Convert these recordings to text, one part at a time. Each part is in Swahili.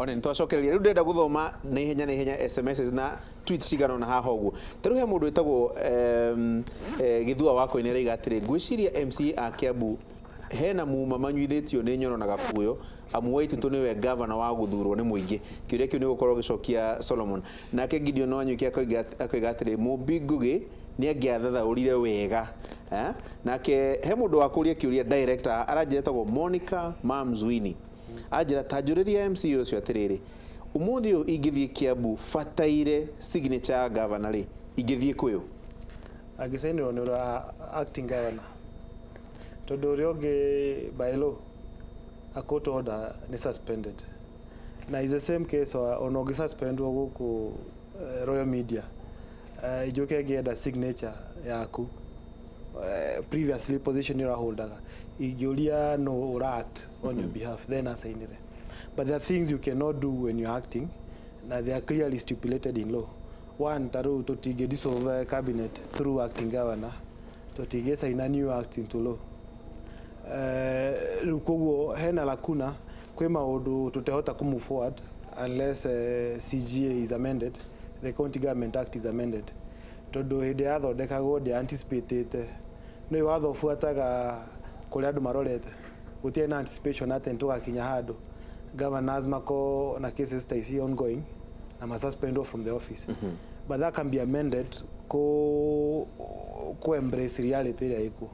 one ntwacokereria riu ndenda guthoma ni hinya SMS na tweets cigano na haha uguo taru he mundu witagwo githua wako ine reiga atiri ngwiciria MC a Kiambu hena muma manyuithitio ni nyono na gakuyo amuwaiti tu niwe governor wa guthurwo ni muingi kiuria kiu ni gukorwo gicokia Solomon nake Gideon no anyuki akoiga atiri Mbunge ni angiathathaurire wega nake he mundu wa kuria kiuria director aranjetagwo Monica Mamzwini ajira tajuriria MC ucio atiriri umuthi uyu ingithie Kiambu fataire signature ya governor ri ingithie kuyo agisainirwo ni acting governor tondu uria ungi by law a court order ni suspended na is the same case on ungi suspendwo guku Royal Media ijoke ngienda signature yaku previously position ira holdaga igiuria no rat on your behalf then assignire but there are things you cannot do when you're acting na they are clearly stipulated in law one taru totige dissolve cabinet through acting governor totige sign a new act into law koguo hena lakuna kwe maundu tutehota ku move forward unless CGA is amended, the County Government Act is amended. Tondu hinde yathondekagwo ndi anticipate no watho fuataga kuria andu marorete gutie na anticipation ati ntugakinya handu governors mako na cases taisi ongoing na ma suspended from the office but that can be amended ko embrace reality ria iko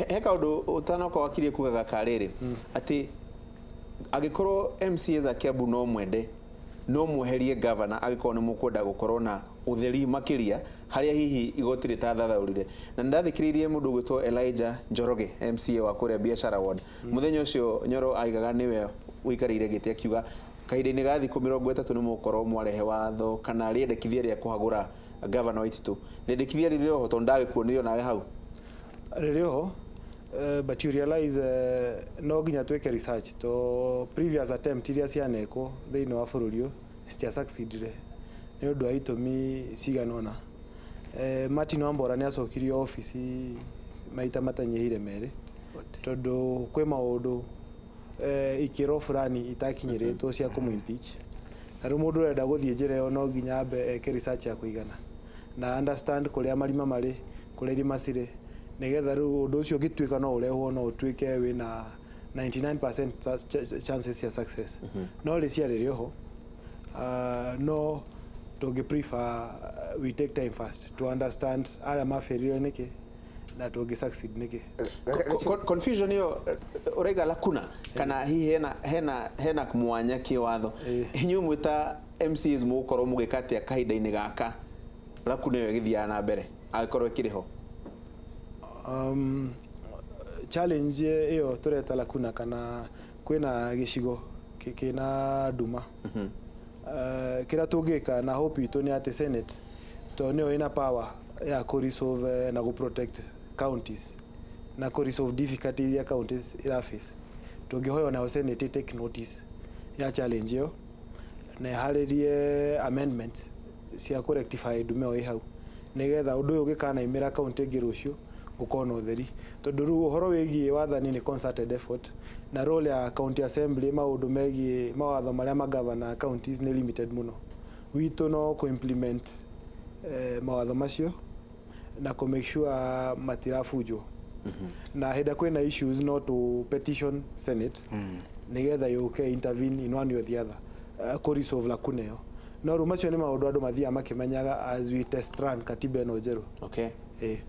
heka undu utanoka wakirie kugaga kariri ati agikorwo MCA za Kiambu no mwende no muherie governor agikorwo ni mukwenda gukorwo na utheri makiria haria hihi igoti ritathathaurire na ndathikiririe mundu gwitwo Elijah Njoroge MCA wa kuria biashara ward muthenya ucio Nyoro aigaga niwe wikarire giti akiuga kahinda-ini ga thiku 30 ni mukorwo mwarehe watho kana riendekithia ria kuhagura governor waititu riendekithia ririoho tondu ndagikuonio nawe hau ririoho but you realize no ginya tweke research to previous attempt iria cianeko thiini wa bururi cia succeedire ni undu wa itumi ciganona Martin Wambora ni acokirio office maita matanyihire mere tondu kwe maundu ikiro fulani itakinyiritwo cia kumu-impeach na ru mundu urenda guthie njira yo no ginya ambe eke research ya kuigana na understand kuria marima mari kuria irima cire nigetha ru undu ucio gitwika no urehwo no utwike wina 99% chances ya success no ri rioho no to prefer we take time first to understand ala maferio niki na to succeed niki confusion hiyo urega lakuna kana hi hena kumwanya kiwatho inyu mwita MCs mukorwo mugikati akahinda-ini gaka lakuna yo githia na mbere akorwo kiriho challenge iyo tureta lakuna kana kwina gicigo kina duma kira tugika na hope itu ni ati Senate to nio ina power ya ku resolve na ku protect counties na ku resolve difficulties ya counties ila face tugihoyo na Senate take notice ya challenge yo na haririe amendments cia ku rectify dume oi hau nigetha undu uyu gikana imira county girucio ukona utheri tondu ru uhoro wigie wathani ni concerted effort na role ya county assembly maundu megie mawatho maria magavana counties ni limited muno witu no ku implement mawatho macio na ku make sure matirafujo na heda kwena issues no to petition Senate nigetha yuke intervene in one or the other ku resolve la kuneo no rumacio ni maundu andu mathia makimenyaga as we test run katiba no jeru okay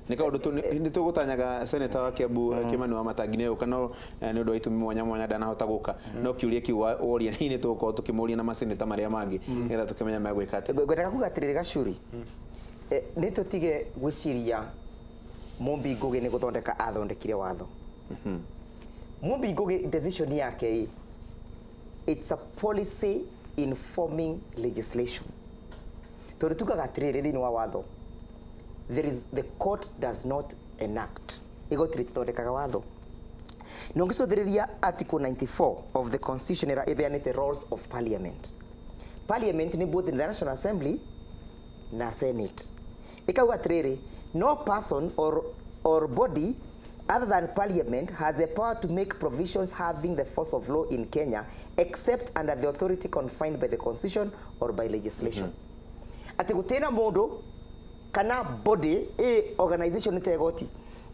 nika undu ni tugutanyaga senator wa Kiambu Kimani wa Matangine kana ni undu itumi mwanya ndana hota guka no kiuria ki woria ni tuko tukimuria na maseneta maria mangi ngetha tukimenya megwika ati gwetaka kugatirira gacuri ni tutige gwiciria Mbunge ni guthondeka athondekire watho Mbunge decision yake it's a policy informing legislation turutuka gatirire thini wa watho the court does not enact igotiri thondekaga watho no ngicothiriria article 94 of the constitution era ebeanite roles of parliament ni both in the National Assembly na Senate ikauga atiriri no person or body other than Parliament, has the power to make provisions having the force of law in Kenya, except under the authority confined by the Constitution or by legislation. Ati gutena mundu kana body organization tegoti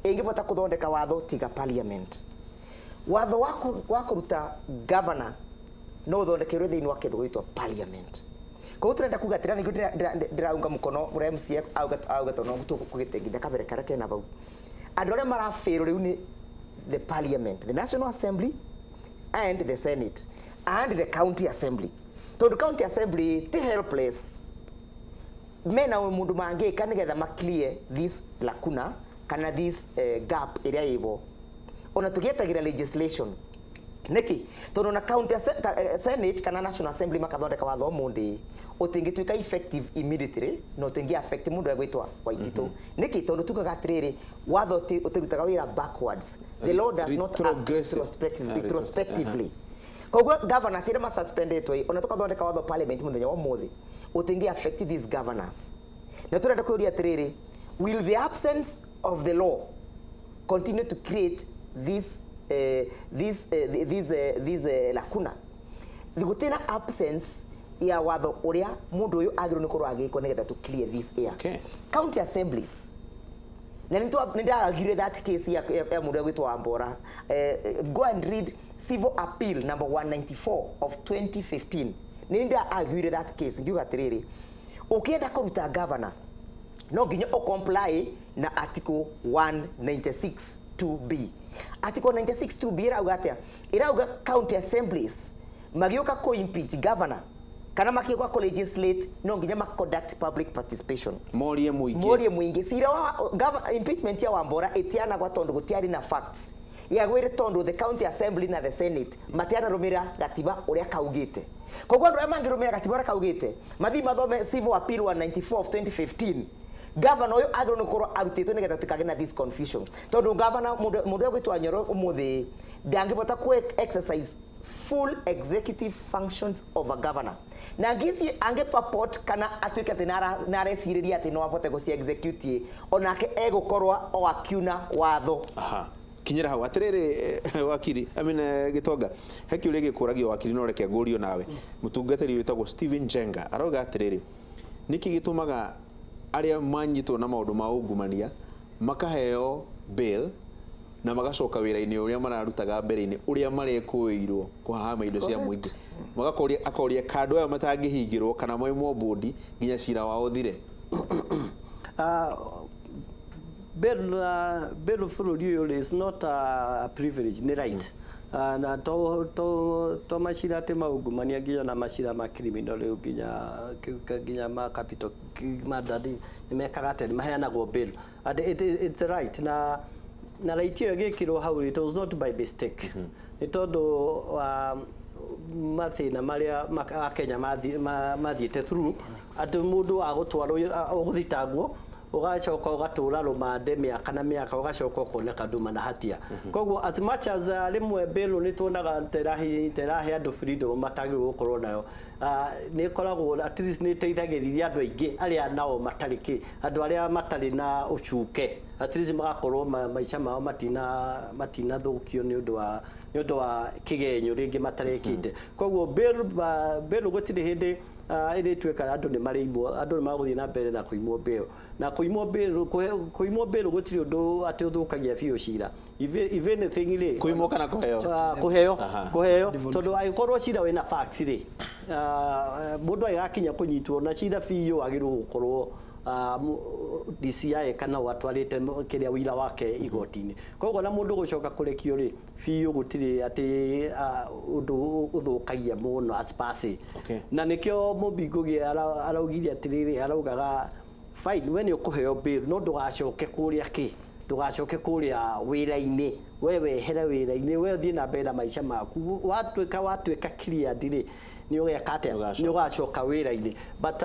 ingibota kuthondeka watho tiga Parliament. Watho wakuruta governor no thondekerwe thiini wa kindu gwitwa Parliament. Kwa turenda kugatira ni ndiraunga mukono mura MCA auga tono tukugitengithia kabere karake na bau. Andu aria marafiro riu ni the Parliament, the National Assembly and the Senate and the County Assembly. The County Assembly ti helpless. Mena mundu mangika nigetha ma clear this lacuna kana this gap area ibo. Ona tugetagira legislation. Neki tondu na County Senate kana National Assembly makathondeka watho mundi utingituika effective immediately no utingi affect mundu egwitwa Waitito. Neki tondu tukaga atiriri watho utirutaga wira backwards. The law does not act retrospectively. Koguo governors ira ma suspendetwe ona tukathondeka watho Parliament muthenya wa muthi utingi affect these governors. Na turenda kuria atiriri, will the absence of the law continue to create this lacuna? Gutena absence ya watho uria mundu uyu agiru nikorwo agikwo nigetha to clear this air. County assemblies na nindagire that case ya mundu gwitwa Mbora. Go and read civil appeal number 194 of 2015. Nindagire that case ngiuga atiriri ukienda kuruta governor no nginya o comply na article 196 2B. Article 96 2B irauga county assemblies magioka ko impeach governor kana makioka ko legislate no nginya ma conduct public participation. Morie muingi sira impeachment ya Wambora etiana gwa tondu gutiari na facts ya gwire tondu the county assembly na the senate matiana rumira gatiba uria kaugite. Koguo andu mangirumira gatiba uria kaugite mathi mathome civil appeal 194 of 2015. Governor oyo agro nokoro arutito nigetha tukagena this confusion tondu governor mundu gwitwa Nyoro umuthi ndangibota ku exercise full executive functions of a governor na ngizi ange purport kana atuike atinara nare siriria ati no abote go si execute onake egukorwa o akiuna watho. Kinyira hau atiriri wakiri Gitonga heki uri gikuragio wakiri no reke ngurio nawe mutungatiri witagwo Steven Jenga aroga atiriri niki gitumaga aria manyitwo na maundu ma ungumania makaheo bail na magacoka wira-ini uria mararutaga mbere-ini uria marekuirwo kuhahama indo cia muingi akoria kando aya matangihingirwo kana moimwo bondi nginya cira wao thire. Bail bururi uyu is not a privilege, ni right. Na to mashira ate maungumania nginya na mashira ma criminal riu nginya ma capital madadi mekaga tene maheanagwo bail and it's right na right iyo gikirwo hau it was not by mistake. Ni tondu mathina maria Kenya mathiete through ati mundu agutwarwo guthitangwo ugacoka ugatura rumande miaka na miaka ugacoka kuoneka nduma na hatia. Koguo as much as rimwe bail ni tuonaga terahe andu freedom matagirwo gukorwo nayo ni koragwo at least ni teithagiriria andu aingi aria nao matariki andu aria matari na ucuke at least magakorwo maica mao matina thukio ni undu wa kigenyo ringi matarekinde. Koguo bail gutiri hindi iri tweka andu ni marimwo andu ni maguthie na mbere na kuimwo bail na kuimwo bail gutiri undu ati uthukagia biu cira if anything ri kuimwo kana kuheo tondu aikorwo cira wina facts ri mundu agakinya kunyitwo na cira biu agiru gukorwo DCI kana watwarite kiria wira wake igotini. Koguo na mundu gucoka kurekio ri biu gutiri ati undu uthukagia muno aspasi. Na nikio mubingugi araugiria atiriri araugaga fine when you kuheo bail no ndugacoke kuria ndugacoke kuria wira-ini wewe hera wira-ini we thie na mbere maica maku watuika clear ndiri ni ugeka atia ni ugacoka wira-ini but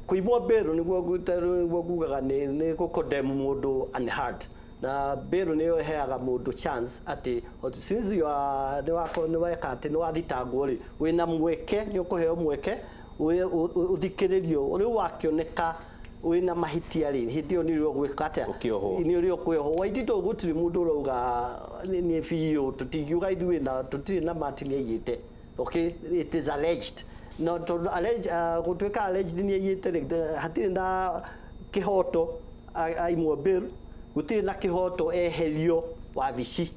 kuimwo bail niguo gugaga ni gukodem mundu unheard na bail ni heaga mundu chance ati since you are ni weka ati ni wathitangwo ri wina mweke ni ukuheo mweke uthikiririo uri wakioneka wina mahitia ri hidio ni ro gwikata ni ro kweho waitito gutiri mundu roga ni fiyo tutigiuga ithuĩ na tutiri na matini yite okay it is alleged no to allege gutwika alleged ni yite hatiri na kihoto aimwo bill gutiri na kihoto eherio wabici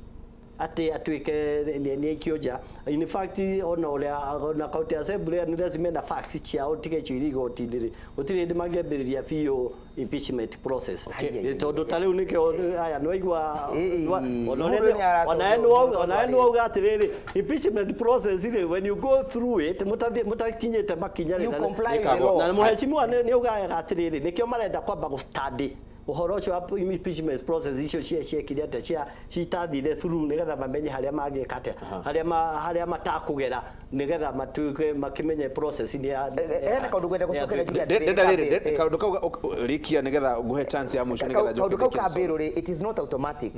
ate atwike ni kioja in fact ona county assembly ni lazima na facts ciao tige chirigo tindiri utire ndi mangebereria fiyo impeachment process tondu tariu nike aya no igwa ona eno gatiriri impeachment process ile when you go through it mutakinyete makinya na muheshimiwa ni uga gatiriri nikio marenda kwamba go study uhoro ucio wa impeachment process icio ciekire ate citathire through nigetha mamenye haria mangikate haria matakugera nigetha matuke makimenye process ni kaundu gwenda gucokereria kaundu kau rikia nigetha nguhe chance ya mwisho nigetha kaundu kau ka bill ri it is not automatic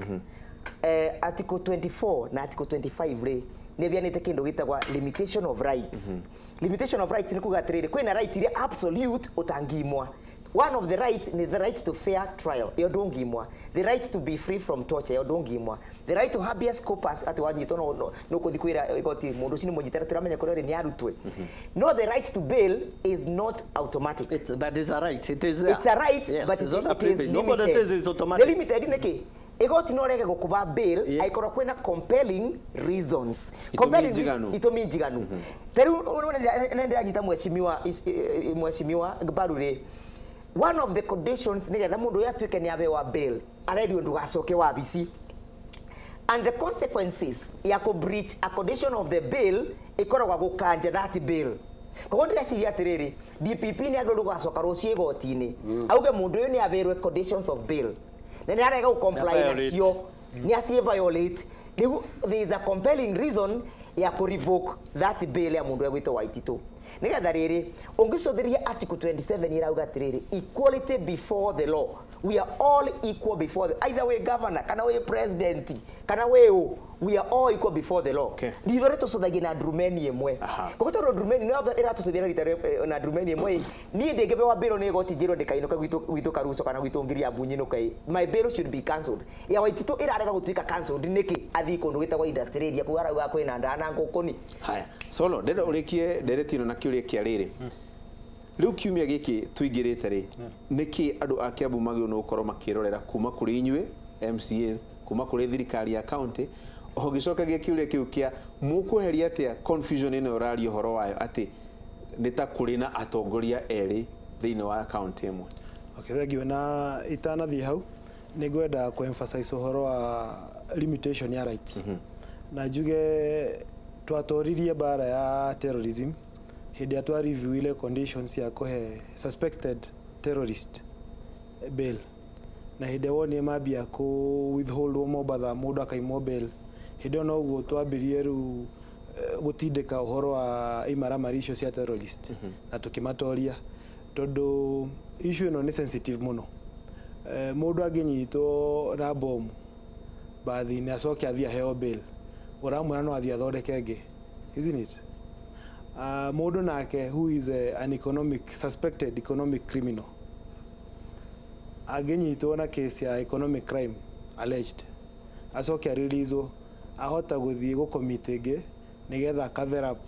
article 24 na article 25 ri ni bianite kindu gitagwa limitation of rights limitation of rights ni kugatirire kwina right iria absolute utangimwa. One of the rights is the right to fair trial. Yodongimwa. The right to be free from torture. Yodongimwa. The right to habeas corpus at wanyito no kodikwira igoti mundu chini mujitera turamenya korore ni arutwe. No, the right to bail is not automatic. But it's a right. It is it's a right, yes, but it's it not is limited. Nobody says it's automatic. The limited niki igoti no rege gukuba bail aikoro kwena compelling reasons. Compelling itomi njiganu. Teru nende ajita mheshimiwa Gbarure. One of the conditions nigetha mundu yatwike ni abewa bail aredio ndugacoke wabici, and the consequences ya ko breach a condition of the bail ikoragwa gukanja that bail. Koguo ndiraciria atiriri DPP ni andu ndugacoka rucie gotini auge mundu uyu ni aberwe conditions of bail na ni arega comply nacio ni acie violate. There is a compelling reason ya ko revoke that bail ya mundu egwito Waititu. Nigetha riri ungicothiria article 27 irauga atiriri equality before the law. We are all equal before the, either way governor kana way president kana way we are all equal before the law. Ndithore tucothagia na ndrumeni imwe koguo ndrumeni no iratucithia na ndrumeni imwe ni ndingebe wa biro ni goti njiro ndikainuka gwitu karuco kana gwitu ngiria mbunyi nukai my bill should be cancelled. Ya Waititu irarega gutwika cancelled niki athi kundu gitagwa industry area kugarauga kwina ndana ngukuni. Haya solo ndenda urikie nderetino na kiuria kia riri riu kiumia giki tuingirite ri niki andu a Kiambu magio no ukoro makirorera kuma kuri inywe MCAs kuma kuri thirikari ya county ogicokagia kiuria kiu kia mukuheria atia confusion ino rari horo wayo ati nita kuri na atongoria eri thiini wa county imwe. Okay, thegio na itana thi hau ni gwenda ku emphasize horo wa limitation ya rights na juge twatoririe bara ya terrorism hindi atwa review ile conditions ya kohe suspected terrorist bail na hindi woni mabia ko withhold mobatha mundu akaimwo bail hindi no guo twambirie ru gutindika uhoro wa imaramari icio cia terrorist na tukimatoria tondu issue no ni sensitive muno. Mundu aginyitwo na bomu bathi ni acoke athia heo bail uramwira no athia thondeke ngi, isn't it? Mundu nake who is an suspected economic criminal aginyitwo na case ya economic crime alleged acoke release ahota guthie go committee ngi nigetha cover up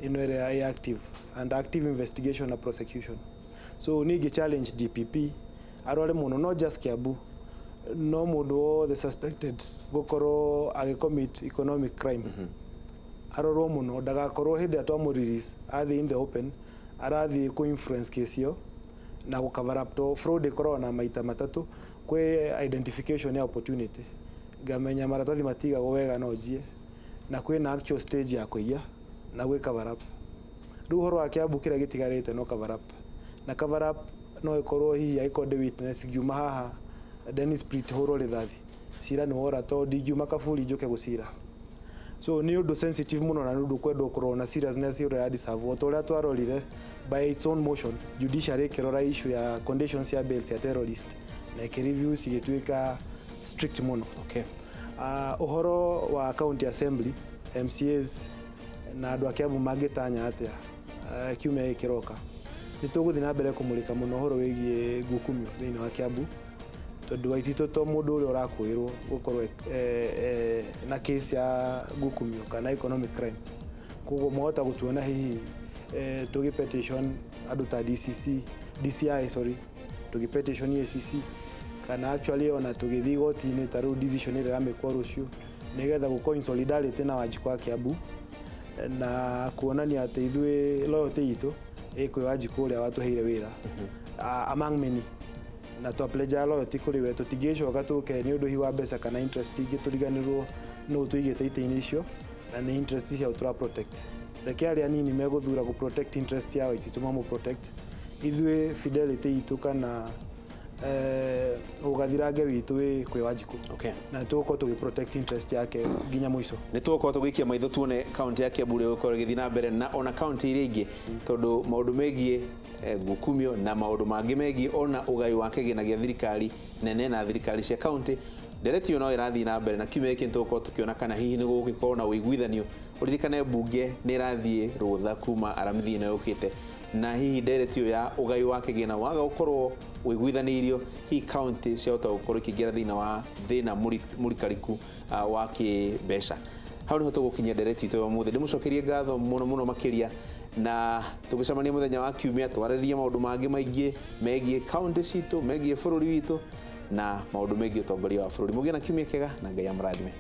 ino area active and active investigation and prosecution. So nigi challenge DPP arore muno not just Kiambu no mundu the suspected gukoro agicommit economic crime aroro muno ndagakorwo hindi atwa release athi in the open arathi ku influence case yo na ku cover up to fraud corona maita matatu kwe identification ya opportunity gamenya maratathi matiga wega no jie na kwina actual stage ya kuiya na gwe cover up ruhoro wa Kiambu kira gitigarite no cover up na cover up no ikorwo hi aikode witness giuma haha Dennis Prit horo rithathi sira ni wora to digiuma kaburi njoke gucira. So ni undu sensitive muno na ndu kwendo kurona seriousness ire ya deserve toria twarorire by its own motion judiciary kirora issue ya conditions ya bail ya terrorist na review sigitwika strict muno. Okay. Uhoro wa county assembly MCAs na andu a Kiambu magitanya atia kiumia ikiroka nĩ tũgũthiĩ na mbere kũmũrĩka mũno ũhoro wĩgiĩ ngukumio thĩinĩ wa Kiambu, tondũ aititũ to mũndũ ũrĩa ũrakwĩrwo gũkorwo na case ya ngukumio kana economic crime. Koguo mwahota gũtuona hihi tũgĩ petition andũ ta DCI tũgĩ-petition EACC kana actually ona tũgĩthiĩ igoti-inĩ ta rĩu decision ĩrĩa ĩramĩkwo rũciũ nĩgetha gũkorwo in solidarity na Wanjikũ wa Kiambu na kuonania atĩ ithuĩ loyalty itũ kwĩ Wanjikũ ũrĩa watũheire wĩra among many, na twa pledge loyalty kũrĩ we. Tũtingĩcoka tũke nĩ ũndũ hi wa mbeca kana interest ingĩ tũriganĩrwo no tũigĩte itĩ-inĩ icio na nĩ interest ciao tũra protect. Reke arĩa anini megũthura gũ protect interest yao ititũ mamũ protect, ithuĩ fidelity itũ kana ũgathirange witũ kwĩ Wanjikũ. Okay. Na tũgũkorwo tũgĩ protect interest yake nginya mũico. Nĩ tũgũkorwo tũgĩikia maitho tuone kaunti ya Kiambu ĩrĩa gũkorwo ĩgĩthiĩ na mbere na ona kaunti iria ingĩ, tondũ maũndũ megiĩ ngukumio na maũndũ mangĩ megiĩ ona ũgai wa kĩgĩna gĩa thirikari nene na thirikari cia kaunti, ndereti no ĩrathiĩ na mbere na kiumia gĩkĩ nĩtũgũkorwo tũkĩona kana hihi nĩ gũgũkorwo na ũiguithanio. Ũririkane mbunge nĩ ĩrathiĩ rũtha kuma aramithi ĩno yũkĩte, na hihi ndereti ya ũgai wa kĩgĩna waga gũkorwo ũiguithanĩirio, hihi kaunti ciahota gũkorwo ikĩingĩra thĩinĩ wa thĩna mũrikariku wa kĩmbeca. Hau nĩho tũgũkinyia ndereti itũ ya ũmũthĩ. Ndĩmũcokerie ngatho mũno makĩria, na tũgĩcemania mũthenya wa kiumia twarĩrĩrie maũndũ mangĩ maingĩ megiĩ kaunti citũ, megiĩ bũrũri witũ na maũndũ megiĩ ũtongoria wa bũrũri. Mũgĩe na kiumia kĩega na Ngai amũrathime.